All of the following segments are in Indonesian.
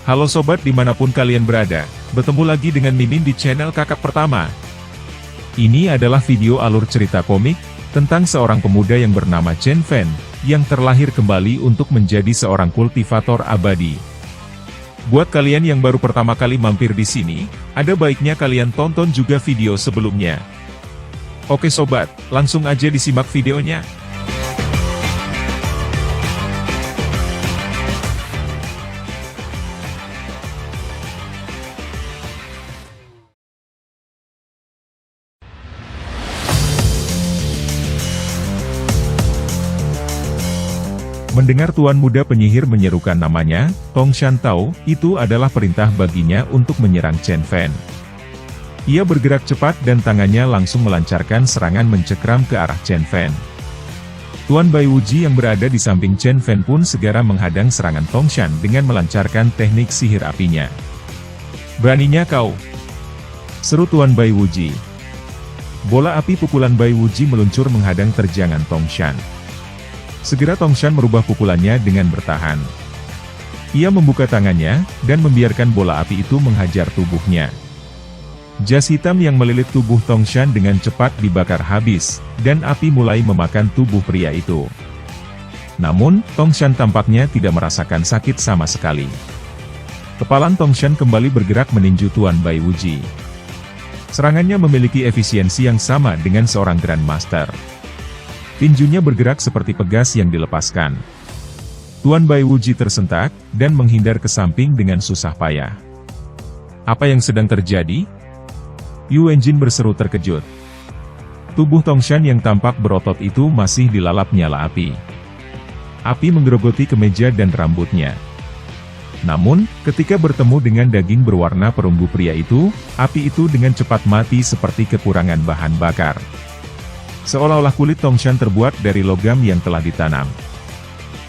Halo sobat dimanapun kalian berada, bertemu lagi dengan Mimin di channel Kakak Pertama. Ini adalah video alur cerita komik, tentang seorang pemuda yang bernama Chen Fan, yang terlahir kembali untuk menjadi seorang kultivator abadi. Buat kalian yang baru pertama kali mampir di sini, ada baiknya kalian tonton juga video sebelumnya. Oke sobat, langsung aja disimak videonya. Mendengar tuan muda penyihir menyerukan namanya, Tong Shan tahu, itu adalah perintah baginya untuk menyerang Chen Fan. Ia bergerak cepat dan tangannya langsung melancarkan serangan mencekram ke arah Chen Fan. Tuan Bai Wuji yang berada di samping Chen Fan pun segera menghadang serangan Tong Shan dengan melancarkan teknik sihir apinya. "Beraninya kau!" seru Tuan Bai Wuji. Bola api pukulan Bai Wuji meluncur menghadang terjangan Tong Shan. Segera Tong Shan merubah pukulannya dengan bertahan. Ia membuka tangannya, dan membiarkan bola api itu menghajar tubuhnya. Jas hitam yang melilit tubuh Tong Shan dengan cepat dibakar habis, dan api mulai memakan tubuh pria itu. Namun, Tong Shan tampaknya tidak merasakan sakit sama sekali. Kepalan Tong Shan kembali bergerak meninju Tuan Bai Wuji. Serangannya memiliki efisiensi yang sama dengan seorang Grandmaster. Tinjunya bergerak seperti pegas yang dilepaskan. Tuan Bai Wuji tersentak, dan menghindar ke samping dengan susah payah. "Apa yang sedang terjadi?" Yu Wenjin berseru terkejut. Tubuh Tong Shan yang tampak berotot itu masih dilalap nyala api. Api menggerogoti kemeja dan rambutnya. Namun, ketika bertemu dengan daging berwarna perunggu pria itu, api itu dengan cepat mati seperti kekurangan bahan bakar. Seolah-olah kulit Tong Shan terbuat dari logam yang telah ditanam.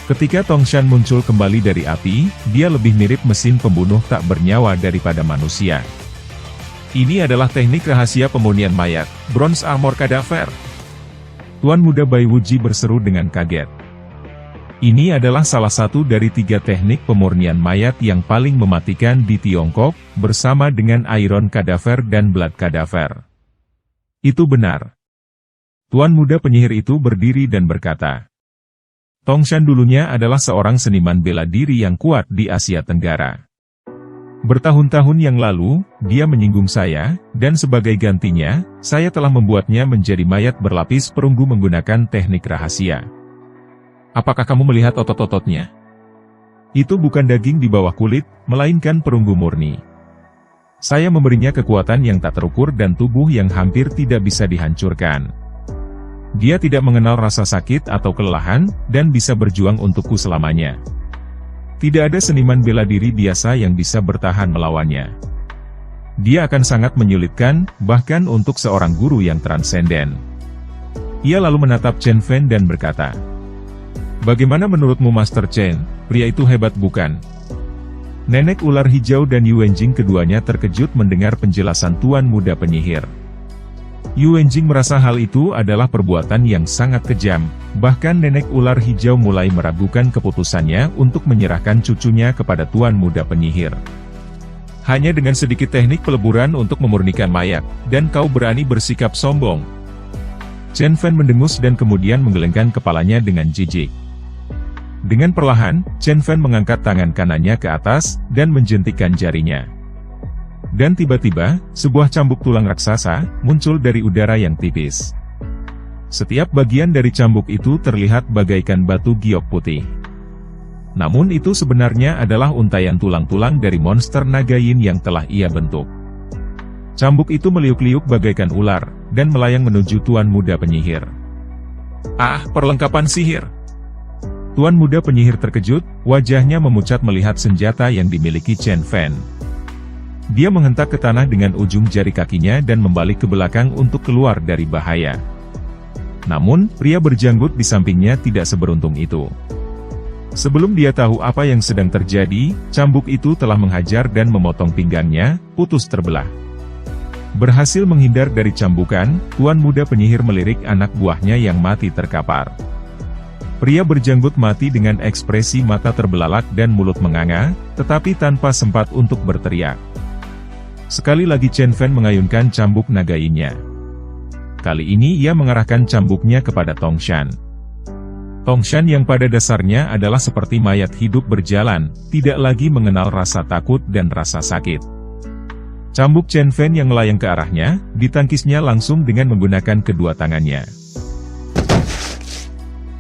Ketika Tong Shan muncul kembali dari api, dia lebih mirip mesin pembunuh tak bernyawa daripada manusia. Ini adalah teknik rahasia pemurnian mayat, Bronze Armor Cadaver. Tuan muda Bai Wuji berseru dengan kaget. Ini adalah salah satu dari 3 teknik pemurnian mayat yang paling mematikan di Tiongkok, bersama dengan Iron Cadaver dan Blood Cadaver. Itu benar. Tuan muda penyihir itu berdiri dan berkata, "Tong Shan dulunya adalah seorang seniman bela diri yang kuat di Asia Tenggara. Bertahun-tahun yang lalu, dia menyinggung saya, dan sebagai gantinya, saya telah membuatnya menjadi mayat berlapis perunggu menggunakan teknik rahasia. Apakah kamu melihat otot-ototnya? Itu bukan daging di bawah kulit, melainkan perunggu murni. Saya memberinya kekuatan yang tak terukur dan tubuh yang hampir tidak bisa dihancurkan. Dia tidak mengenal rasa sakit atau kelelahan, dan bisa berjuang untukku selamanya. Tidak ada seniman bela diri biasa yang bisa bertahan melawannya. Dia akan sangat menyulitkan, bahkan untuk seorang guru yang transenden." Ia lalu menatap Chen Fan dan berkata, "Bagaimana menurutmu Master Chen, pria itu hebat bukan?" Nenek ular hijau dan Yu Wenjing keduanya terkejut mendengar penjelasan tuan muda penyihir. Yu Wenjing merasa hal itu adalah perbuatan yang sangat kejam, bahkan nenek ular hijau mulai meragukan keputusannya untuk menyerahkan cucunya kepada tuan muda penyihir. "Hanya dengan sedikit teknik peleburan untuk memurnikan mayat, dan kau berani bersikap sombong?" Chen Fan mendengus dan kemudian menggelengkan kepalanya dengan jijik. Dengan perlahan, Chen Fan mengangkat tangan kanannya ke atas, dan menjentikkan jarinya. Dan tiba-tiba, sebuah cambuk tulang raksasa muncul dari udara yang tipis. Setiap bagian dari cambuk itu terlihat bagaikan batu giok putih. Namun itu sebenarnya adalah untaian tulang-tulang dari monster naga yin yang telah ia bentuk. Cambuk itu meliuk-liuk bagaikan ular, dan melayang menuju tuan muda penyihir. "Ah, perlengkapan sihir!" Tuan muda penyihir terkejut, wajahnya memucat melihat senjata yang dimiliki Chen Fan. Dia menghentak ke tanah dengan ujung jari kakinya dan membalik ke belakang untuk keluar dari bahaya. Namun, pria berjanggut di sampingnya tidak seberuntung itu. Sebelum dia tahu apa yang sedang terjadi, cambuk itu telah menghajar dan memotong pinggangnya, putus terbelah. Berhasil menghindar dari cambukan, tuan muda penyihir melirik anak buahnya yang mati terkapar. Pria berjanggut mati dengan ekspresi mata terbelalak dan mulut menganga, tetapi tanpa sempat untuk berteriak. Sekali lagi Chen Fan mengayunkan cambuk nagainya. Kali ini ia mengarahkan cambuknya kepada Tongshan. Tongshan yang pada dasarnya adalah seperti mayat hidup berjalan, tidak lagi mengenal rasa takut dan rasa sakit. Cambuk Chen Fan yang melayang ke arahnya, ditangkisnya langsung dengan menggunakan kedua tangannya.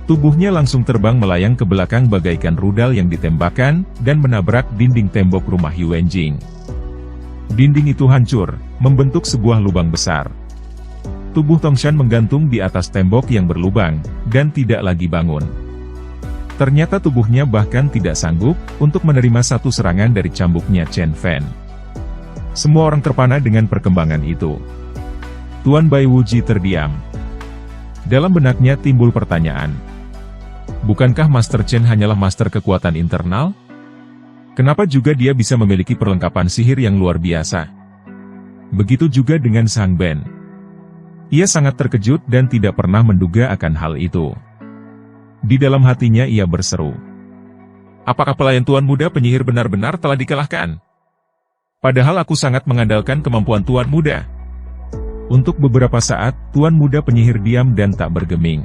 Tubuhnya langsung terbang melayang ke belakang bagaikan rudal yang ditembakkan, dan menabrak dinding tembok rumah Yuanjing. Dinding itu hancur, membentuk sebuah lubang besar. Tubuh Tongshan menggantung di atas tembok yang berlubang, dan tidak lagi bangun. Ternyata tubuhnya bahkan tidak sanggup, untuk menerima satu serangan dari cambuknya Chen Fan. Semua orang terpana dengan perkembangan itu. Tuan Bai Wuji terdiam. Dalam benaknya timbul pertanyaan. Bukankah Master Chen hanyalah master kekuatan internal? Kenapa juga dia bisa memiliki perlengkapan sihir yang luar biasa? Begitu juga dengan Sang Ben. Ia sangat terkejut dan tidak pernah menduga akan hal itu. Di dalam hatinya ia berseru. Apakah pelayan Tuan Muda Penyihir benar-benar telah dikalahkan? Padahal aku sangat mengandalkan kemampuan Tuan Muda. Untuk beberapa saat, Tuan Muda Penyihir diam dan tak bergeming.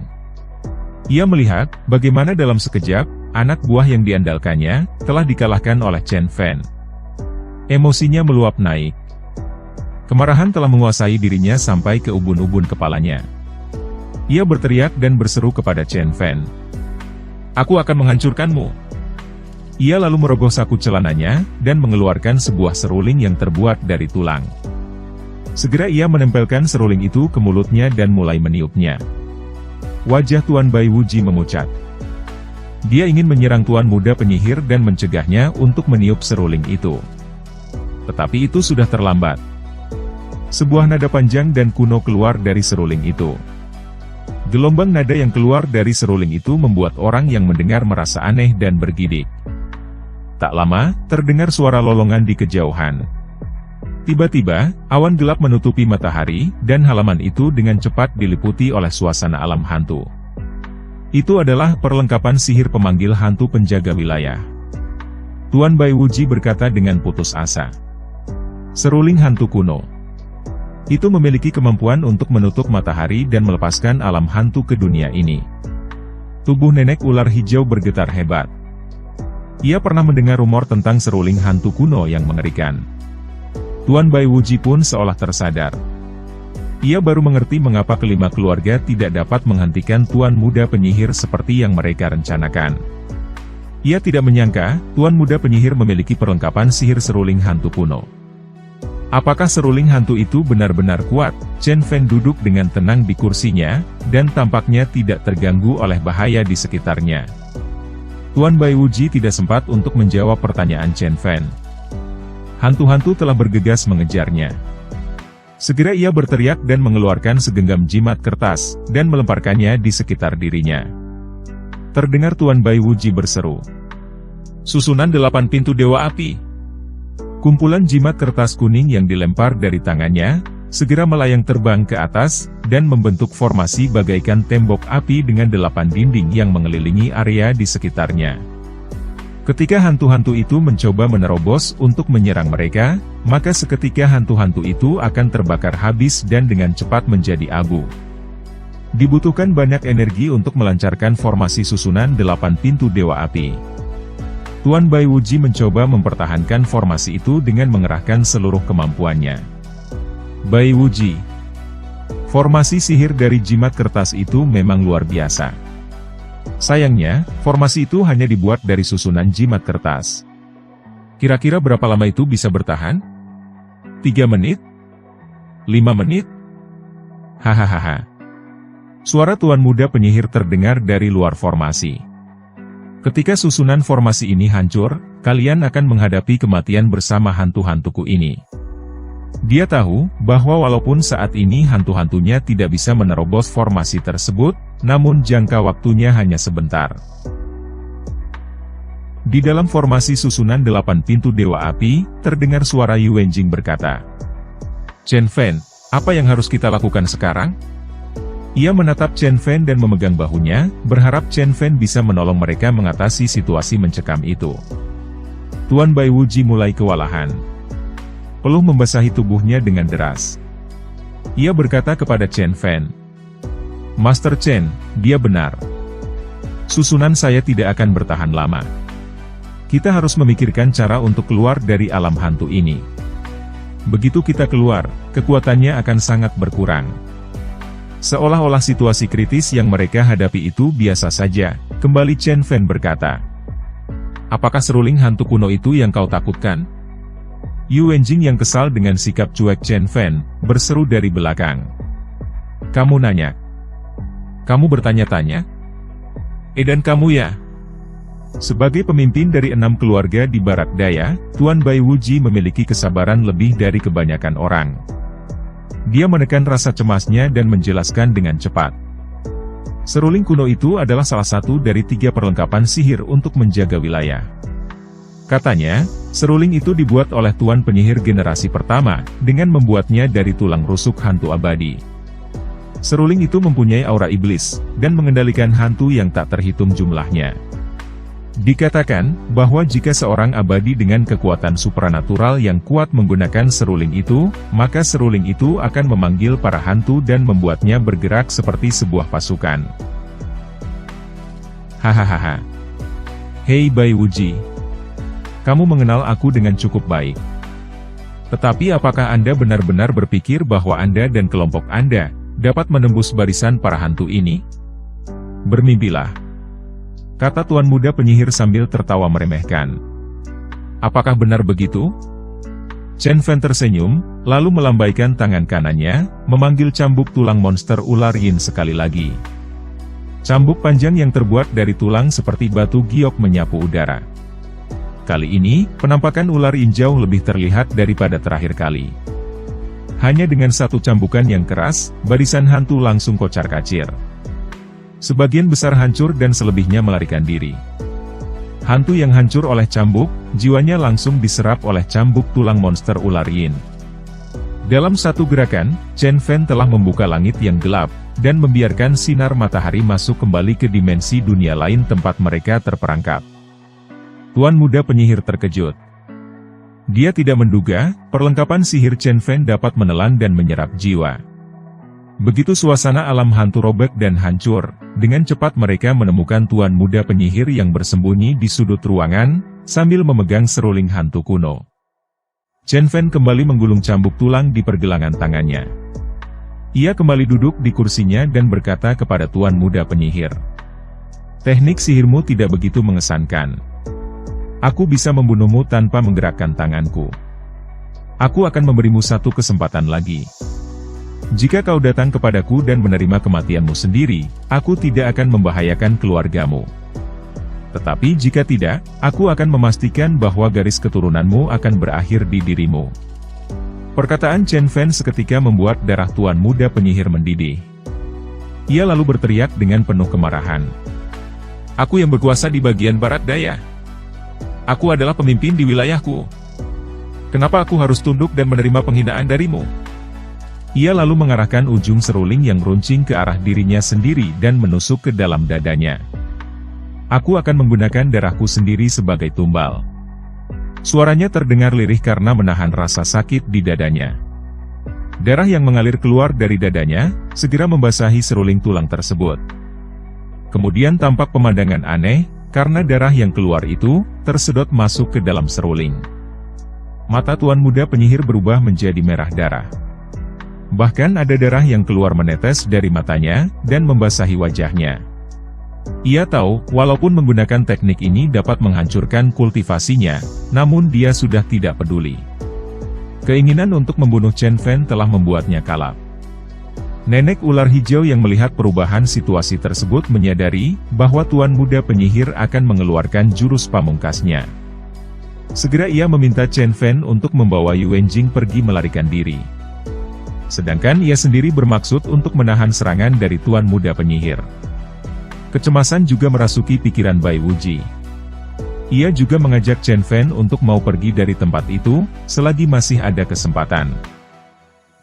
Ia melihat, bagaimana dalam sekejap, anak buah yang diandalkannya, telah dikalahkan oleh Chen Fan. Emosinya meluap naik. Kemarahan telah menguasai dirinya sampai ke ubun-ubun kepalanya. Ia berteriak dan berseru kepada Chen Fan. Aku akan menghancurkanmu. Ia lalu merogoh saku celananya, dan mengeluarkan sebuah seruling yang terbuat dari tulang. Segera ia menempelkan seruling itu ke mulutnya dan mulai meniupnya. Wajah Tuan Bai Wuji memucat. Dia ingin menyerang Tuan Muda Penyihir dan mencegahnya untuk meniup seruling itu. Tetapi itu sudah terlambat. Sebuah nada panjang dan kuno keluar dari seruling itu. Gelombang nada yang keluar dari seruling itu membuat orang yang mendengar merasa aneh dan bergidik. Tak lama, terdengar suara lolongan di kejauhan. Tiba-tiba, awan gelap menutupi matahari, dan halaman itu dengan cepat diliputi oleh suasana alam hantu. Itu adalah perlengkapan sihir pemanggil hantu penjaga wilayah. Tuan Bai Wuji berkata dengan putus asa. Seruling hantu kuno. Itu memiliki kemampuan untuk menutup matahari dan melepaskan alam hantu ke dunia ini. Tubuh nenek ular hijau bergetar hebat. Ia pernah mendengar rumor tentang seruling hantu kuno yang mengerikan. Tuan Bai Wuji pun seolah tersadar. Ia baru mengerti mengapa kelima keluarga tidak dapat menghentikan Tuan Muda Penyihir seperti yang mereka rencanakan. Ia tidak menyangka, Tuan Muda Penyihir memiliki perlengkapan sihir seruling hantu kuno. Apakah seruling hantu itu benar-benar kuat? Chen Fan duduk dengan tenang di kursinya, dan tampaknya tidak terganggu oleh bahaya di sekitarnya. Tuan Bai Wuji tidak sempat untuk menjawab pertanyaan Chen Fan. Hantu-hantu telah bergegas mengejarnya. Segera ia berteriak dan mengeluarkan segenggam jimat kertas, dan melemparkannya di sekitar dirinya. Terdengar Tuan Bai Wuji berseru. Susunan 8 pintu Dewa Api. Kumpulan jimat kertas kuning yang dilempar dari tangannya, segera melayang terbang ke atas, dan membentuk formasi bagaikan tembok api dengan 8 dinding yang mengelilingi area di sekitarnya. Ketika hantu-hantu itu mencoba menerobos untuk menyerang mereka, maka seketika hantu-hantu itu akan terbakar habis dan dengan cepat menjadi abu. Dibutuhkan banyak energi untuk melancarkan formasi susunan 8 pintu Dewa Api. Tuan Bai Wuji mencoba mempertahankan formasi itu dengan mengerahkan seluruh kemampuannya. Bai Wuji. Formasi sihir dari jimat kertas itu memang luar biasa. Sayangnya, formasi itu hanya dibuat dari susunan jimat kertas. Kira-kira berapa lama itu bisa bertahan? 3 menit? 5 menit? Hahaha. Suara Tuan Muda Penyihir terdengar dari luar formasi. Ketika susunan formasi ini hancur, kalian akan menghadapi kematian bersama hantu-hantuku ini. Dia tahu, bahwa walaupun saat ini hantu-hantunya tidak bisa menerobos formasi tersebut, namun jangka waktunya hanya sebentar. Di dalam formasi susunan 8 pintu Dewa Api, terdengar suara Yuanjing berkata, Chen Fan, apa yang harus kita lakukan sekarang? Ia menatap Chen Fan dan memegang bahunya, berharap Chen Fan bisa menolong mereka mengatasi situasi mencekam itu. Tuan Bai Wuji mulai kewalahan. Peluh membasahi tubuhnya dengan deras. Ia berkata kepada Chen Fan, "Master Chen, dia benar. Susunan saya tidak akan bertahan lama. Kita harus memikirkan cara untuk keluar dari alam hantu ini. Begitu kita keluar, kekuatannya akan sangat berkurang." Seolah-olah situasi kritis yang mereka hadapi itu biasa saja, kembali Chen Fan berkata, "Apakah seruling hantu kuno itu yang kau takutkan?" Yu Wenjing yang kesal dengan sikap cuek Chen Fan, berseru dari belakang. "Kamu nanya? Kamu bertanya-tanya? Dan kamu ya?" Sebagai pemimpin dari 6 keluarga di Barat Daya, Tuan Bai Wuji memiliki kesabaran lebih dari kebanyakan orang. Dia menekan rasa cemasnya dan menjelaskan dengan cepat. Seruling kuno itu adalah salah satu dari 3 perlengkapan sihir untuk menjaga wilayah. Katanya, seruling itu dibuat oleh Tuan Penyihir generasi pertama, dengan membuatnya dari tulang rusuk hantu abadi. Seruling itu mempunyai aura iblis, dan mengendalikan hantu yang tak terhitung jumlahnya. Dikatakan, bahwa jika seorang abadi dengan kekuatan supranatural yang kuat menggunakan seruling itu, maka seruling itu akan memanggil para hantu dan membuatnya bergerak seperti sebuah pasukan. Hahaha. Hei Bai Wuji. Kamu mengenal aku dengan cukup baik. Tetapi apakah Anda benar-benar berpikir bahwa Anda dan kelompok Anda dapat menembus barisan para hantu ini? Bermimpilah, kata Tuan Muda Penyihir sambil tertawa meremehkan. Apakah benar begitu? Chen Fan tersenyum, lalu melambaikan tangan kanannya, memanggil cambuk tulang monster ular yin sekali lagi. Cambuk panjang yang terbuat dari tulang seperti batu giok menyapu udara. Kali ini, penampakan ular yin jauh lebih terlihat daripada terakhir kali. Hanya dengan satu cambukan yang keras, barisan hantu langsung kocar-kacir. Sebagian besar hancur dan selebihnya melarikan diri. Hantu yang hancur oleh cambuk, jiwanya langsung diserap oleh cambuk tulang monster ular yin. Dalam satu gerakan, Chen Fan telah membuka langit yang gelap, dan membiarkan sinar matahari masuk kembali ke dimensi dunia lain tempat mereka terperangkap. Tuan Muda Penyihir terkejut. Dia tidak menduga, perlengkapan sihir Chen Fan dapat menelan dan menyerap jiwa. Begitu suasana alam hantu robek dan hancur, dengan cepat mereka menemukan Tuan Muda Penyihir yang bersembunyi di sudut ruangan, sambil memegang seruling hantu kuno. Chen Fan kembali menggulung cambuk tulang di pergelangan tangannya. Ia kembali duduk di kursinya dan berkata kepada Tuan Muda Penyihir, "Teknik sihirmu tidak begitu mengesankan. Aku bisa membunuhmu tanpa menggerakkan tanganku. Aku akan memberimu satu kesempatan lagi. Jika kau datang kepadaku dan menerima kematianmu sendiri, aku tidak akan membahayakan keluargamu. Tetapi jika tidak, aku akan memastikan bahwa garis keturunanmu akan berakhir di dirimu." Perkataan Chen Fan seketika membuat darah Tuan Muda Penyihir mendidih. Ia lalu berteriak dengan penuh kemarahan. "Aku yang berkuasa di bagian barat daya. Aku adalah pemimpin di wilayahku. Kenapa aku harus tunduk dan menerima penghinaan darimu?" Ia lalu mengarahkan ujung seruling yang runcing ke arah dirinya sendiri dan menusuk ke dalam dadanya. "Aku akan menggunakan darahku sendiri sebagai tumbal." Suaranya terdengar lirih karena menahan rasa sakit di dadanya. Darah yang mengalir keluar dari dadanya, segera membasahi seruling tulang tersebut. Kemudian tampak pemandangan aneh, karena darah yang keluar itu, tersedot masuk ke dalam seruling. Mata Tuan Muda Penyihir berubah menjadi merah darah. Bahkan ada darah yang keluar menetes dari matanya, dan membasahi wajahnya. Ia tahu, walaupun menggunakan teknik ini dapat menghancurkan kultivasinya, namun dia sudah tidak peduli. Keinginan untuk membunuh Chen Fan telah membuatnya kalap. Nenek ular hijau yang melihat perubahan situasi tersebut menyadari, bahwa Tuan Muda Penyihir akan mengeluarkan jurus pamungkasnya. Segera ia meminta Chen Fan untuk membawa Yu Wenjing pergi melarikan diri. Sedangkan ia sendiri bermaksud untuk menahan serangan dari Tuan Muda Penyihir. Kecemasan juga merasuki pikiran Bai Wuji. Ia juga mengajak Chen Fan untuk mau pergi dari tempat itu, selagi masih ada kesempatan.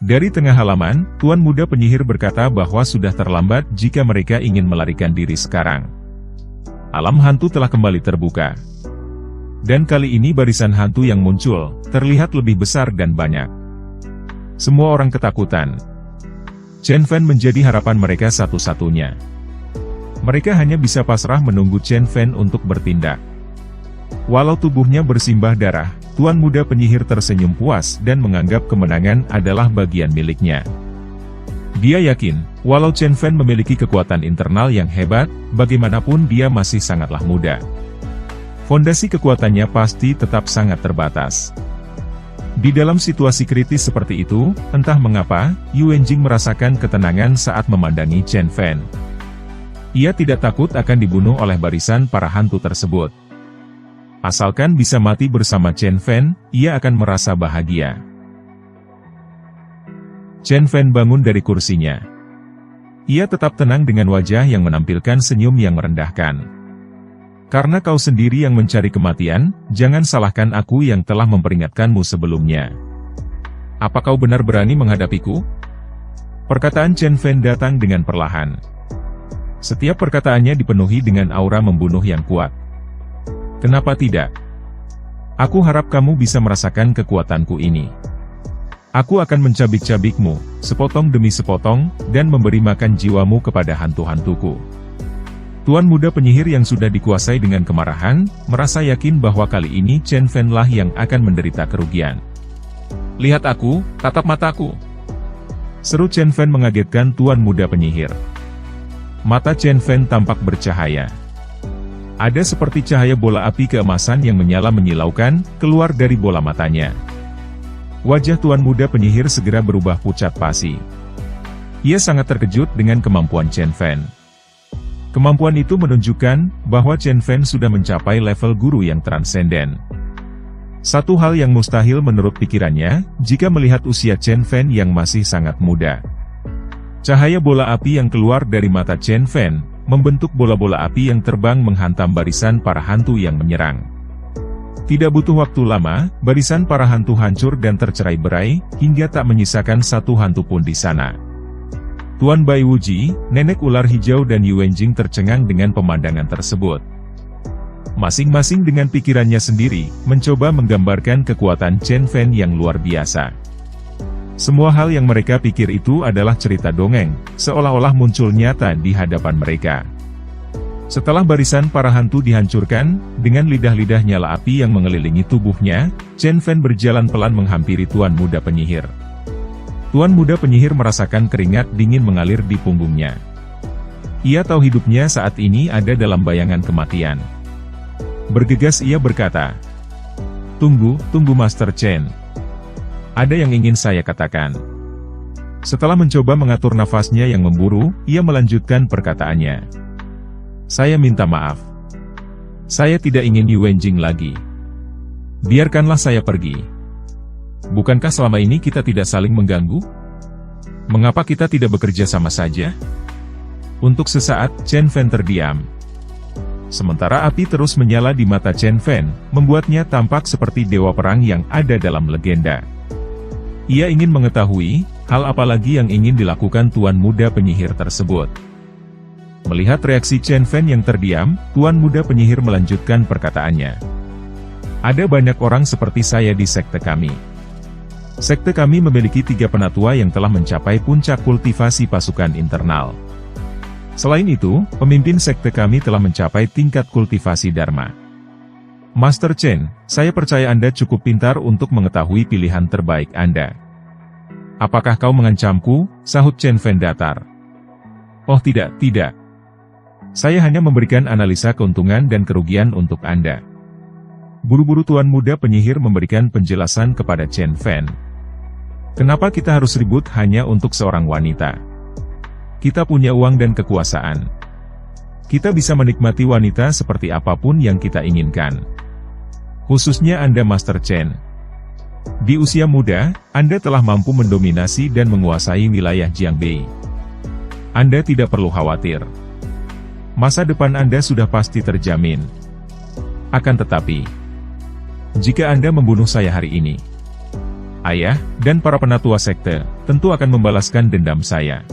Dari tengah halaman, Tuan Muda Penyihir berkata bahwa sudah terlambat jika mereka ingin melarikan diri sekarang. Alam hantu telah kembali terbuka. Dan kali ini barisan hantu yang muncul, terlihat lebih besar dan banyak. Semua orang ketakutan. Chen Fan menjadi harapan mereka satu-satunya. Mereka hanya bisa pasrah menunggu Chen Fan untuk bertindak. Walau tubuhnya bersimbah darah, Tuan Muda Penyihir tersenyum puas dan menganggap kemenangan adalah bagian miliknya. Dia yakin, walau Chen Fan memiliki kekuatan internal yang hebat, bagaimanapun dia masih sangatlah muda. Fondasi kekuatannya pasti tetap sangat terbatas. Di dalam situasi kritis seperti itu, entah mengapa, Yu Wenjing merasakan ketenangan saat memandangi Chen Fan. Ia tidak takut akan dibunuh oleh barisan para hantu tersebut. Asalkan bisa mati bersama Chen Fan, ia akan merasa bahagia. Chen Fan bangun dari kursinya. Ia tetap tenang dengan wajah yang menampilkan senyum yang merendahkan. Karena kau sendiri yang mencari kematian, jangan salahkan aku yang telah memperingatkanmu sebelumnya. Apa kau benar berani menghadapiku? Perkataan Chen Fan datang dengan perlahan. Setiap perkataannya dipenuhi dengan aura membunuh yang kuat. Kenapa tidak? Aku harap kamu bisa merasakan kekuatanku ini. Aku akan mencabik-cabikmu, sepotong demi sepotong, dan memberi makan jiwamu kepada hantu-hantuku. Tuan Muda Penyihir yang sudah dikuasai dengan kemarahan, merasa yakin bahwa kali ini Chen Fan lah yang akan menderita kerugian. Lihat aku, tatap mataku. Seru Chen Fan mengagetkan Tuan Muda Penyihir. Mata Chen Fan tampak bercahaya. Ada seperti cahaya bola api keemasan yang menyala menyilaukan, keluar dari bola matanya. Wajah Tuan Muda Penyihir segera berubah pucat pasi. Ia sangat terkejut dengan kemampuan Chen Fan. Kemampuan itu menunjukkan bahwa Chen Fan sudah mencapai level guru yang transenden. Satu hal yang mustahil menurut pikirannya, jika melihat usia Chen Fan yang masih sangat muda. Cahaya bola api yang keluar dari mata Chen Fan, membentuk bola-bola api yang terbang menghantam barisan para hantu yang menyerang. Tidak butuh waktu lama, barisan para hantu hancur dan tercerai-berai, hingga tak menyisakan satu hantu pun di sana. Tuan Bai Wuji, Nenek Ular Hijau dan Yu Wenjing tercengang dengan pemandangan tersebut. Masing-masing dengan pikirannya sendiri, mencoba menggambarkan kekuatan Chen Fan yang luar biasa. Semua hal yang mereka pikir itu adalah cerita dongeng, seolah-olah muncul nyata di hadapan mereka. Setelah barisan para hantu dihancurkan, dengan lidah-lidah nyala api yang mengelilingi tubuhnya, Chen Fan berjalan pelan menghampiri Tuan Muda Penyihir. Tuan Muda Penyihir merasakan keringat dingin mengalir di punggungnya. Ia tahu hidupnya saat ini ada dalam bayangan kematian. Bergegas ia berkata, Tunggu Master Chen. Ada yang ingin saya katakan. Setelah mencoba mengatur nafasnya yang memburu, ia melanjutkan perkataannya. Saya minta maaf. Saya tidak ingin Yu Wenjing lagi. Biarkanlah saya pergi. Bukankah selama ini kita tidak saling mengganggu? Mengapa kita tidak bekerja sama saja? Untuk sesaat, Chen Fan terdiam. Sementara api terus menyala di mata Chen Fan, membuatnya tampak seperti dewa perang yang ada dalam legenda. Ia ingin mengetahui, hal apa lagi yang ingin dilakukan Tuan Muda Penyihir tersebut. Melihat reaksi Chen Fan yang terdiam, Tuan Muda Penyihir melanjutkan perkataannya. Ada banyak orang seperti saya di sekte kami. Sekte kami memiliki 3 penatua yang telah mencapai puncak kultivasi pasukan internal. Selain itu, pemimpin sekte kami telah mencapai tingkat kultivasi Dharma. Master Chen, saya percaya Anda cukup pintar untuk mengetahui pilihan terbaik Anda. Apakah kau mengancamku? Sahut Chen Fan datar. Oh tidak. Saya hanya memberikan analisa keuntungan dan kerugian untuk Anda. Buru-buru Tuan Muda Penyihir memberikan penjelasan kepada Chen Fan. Kenapa kita harus ribut hanya untuk seorang wanita? Kita punya uang dan kekuasaan. Kita bisa menikmati wanita seperti apapun yang kita inginkan. Khususnya Anda Master Chen. Di usia muda, Anda telah mampu mendominasi dan menguasai wilayah Jiangbei. Anda tidak perlu khawatir. Masa depan Anda sudah pasti terjamin. Akan tetapi, jika Anda membunuh saya hari ini, ayah, dan para penatua sekte, tentu akan membalaskan dendam saya.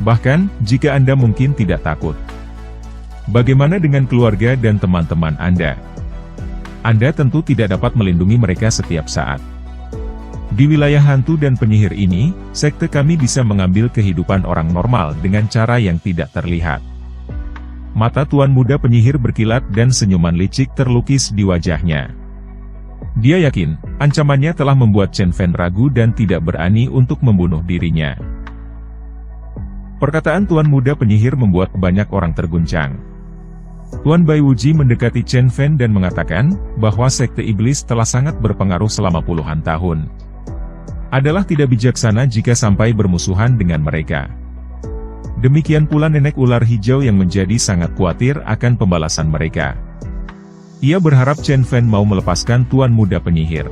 Bahkan, jika Anda mungkin tidak takut. Bagaimana dengan keluarga dan teman-teman Anda? Anda tentu tidak dapat melindungi mereka setiap saat. Di wilayah hantu dan penyihir ini, sekte kami bisa mengambil kehidupan orang normal dengan cara yang tidak terlihat. Mata tuan muda penyihir berkilat dan senyuman licik terlukis di wajahnya. Dia yakin, ancamannya telah membuat Chen Fan ragu dan tidak berani untuk membunuh dirinya. Perkataan tuan muda penyihir membuat banyak orang terguncang. Tuan Bai Wuji mendekati Chen Fan dan mengatakan, bahwa sekte iblis telah sangat berpengaruh selama puluhan tahun. Adalah tidak bijaksana jika sampai bermusuhan dengan mereka. Demikian pula nenek ular hijau yang menjadi sangat khawatir akan pembalasan mereka. Ia berharap Chen Fan mau melepaskan tuan muda penyihir.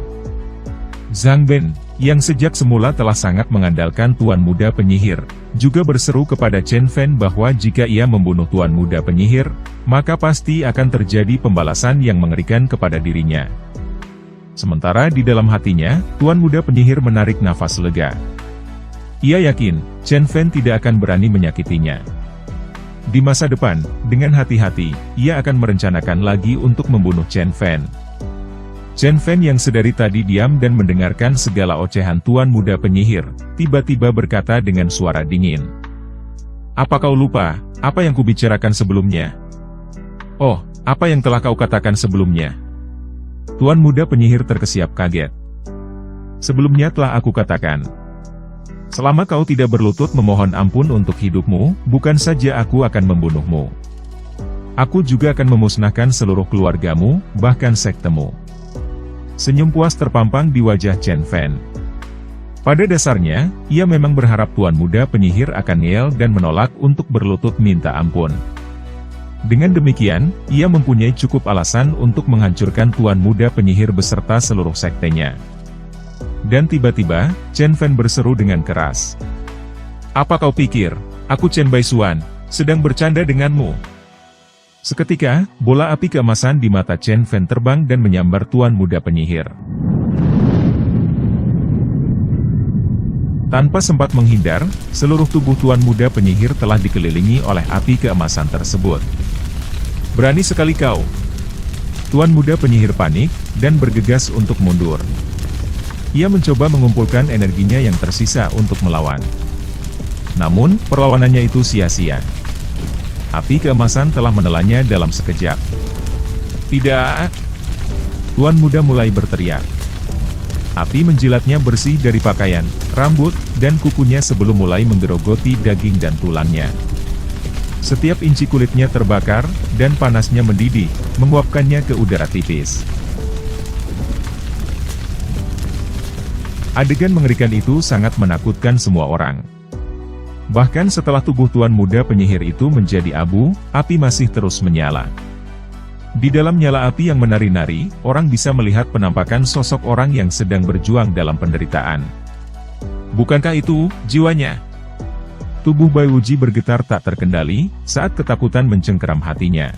Zhang Ben, yang sejak semula telah sangat mengandalkan tuan muda penyihir, juga berseru kepada Chen Fan bahwa jika ia membunuh tuan muda penyihir, maka pasti akan terjadi pembalasan yang mengerikan kepada dirinya. Sementara di dalam hatinya, tuan muda penyihir menarik nafas lega. Ia yakin, Chen Fan tidak akan berani menyakitinya. Di masa depan, dengan hati-hati, ia akan merencanakan lagi untuk membunuh Chen Fan. Chen Fan yang sedari tadi diam dan mendengarkan segala ocehan tuan muda penyihir, tiba-tiba berkata dengan suara dingin. Apa kau lupa, apa yang kubicarakan sebelumnya? Oh, apa yang telah kau katakan sebelumnya? Tuan muda penyihir terkesiap kaget. Sebelumnya telah aku katakan. Selama kau tidak berlutut memohon ampun untuk hidupmu, bukan saja aku akan membunuhmu. Aku juga akan memusnahkan seluruh keluargamu, bahkan sektemu. Senyum puas terpampang di wajah Chen Fan. Pada dasarnya, ia memang berharap tuan muda penyihir akan ngeyel dan menolak untuk berlutut minta ampun. Dengan demikian, ia mempunyai cukup alasan untuk menghancurkan tuan muda penyihir beserta seluruh sektenya. Dan tiba-tiba, Chen Fan berseru dengan keras. Apa kau pikir, aku Chen Baisuan, sedang bercanda denganmu? Seketika, bola api keemasan di mata Chen Fan terbang dan menyambar tuan muda penyihir. Tanpa sempat menghindar, seluruh tubuh tuan muda penyihir telah dikelilingi oleh api keemasan tersebut. Berani sekali kau. Tuan muda penyihir panik, dan bergegas untuk mundur. Ia mencoba mengumpulkan energinya yang tersisa untuk melawan. Namun, perlawanannya itu sia-sia. Api keemasan telah menelannya dalam sekejap. Tidak! Tuan muda mulai berteriak. Api menjilatnya bersih dari pakaian, rambut, dan kukunya sebelum mulai menggerogoti daging dan tulangnya. Setiap inci kulitnya terbakar, dan panasnya mendidih, menguapkannya ke udara tipis. Adegan mengerikan itu sangat menakutkan semua orang. Bahkan setelah tubuh tuan muda penyihir itu menjadi abu, api masih terus menyala. Di dalam nyala api yang menari-nari, orang bisa melihat penampakan sosok orang yang sedang berjuang dalam penderitaan. Bukankah itu jiwanya? Tubuh Bai Wuji bergetar tak terkendali, saat ketakutan mencengkeram hatinya.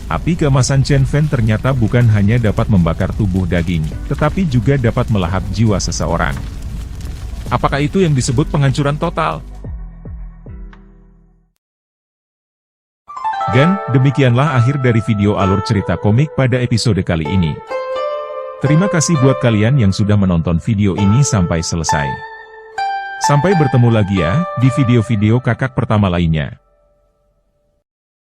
Api keemasan Chen Fan ternyata bukan hanya dapat membakar tubuh daging, tetapi juga dapat melahap jiwa seseorang. Apakah itu yang disebut penghancuran total? Dan, demikianlah akhir dari video alur cerita komik pada episode kali ini. Terima kasih buat kalian yang sudah menonton video ini sampai selesai. Sampai bertemu lagi ya, di video-video kakak pertama lainnya.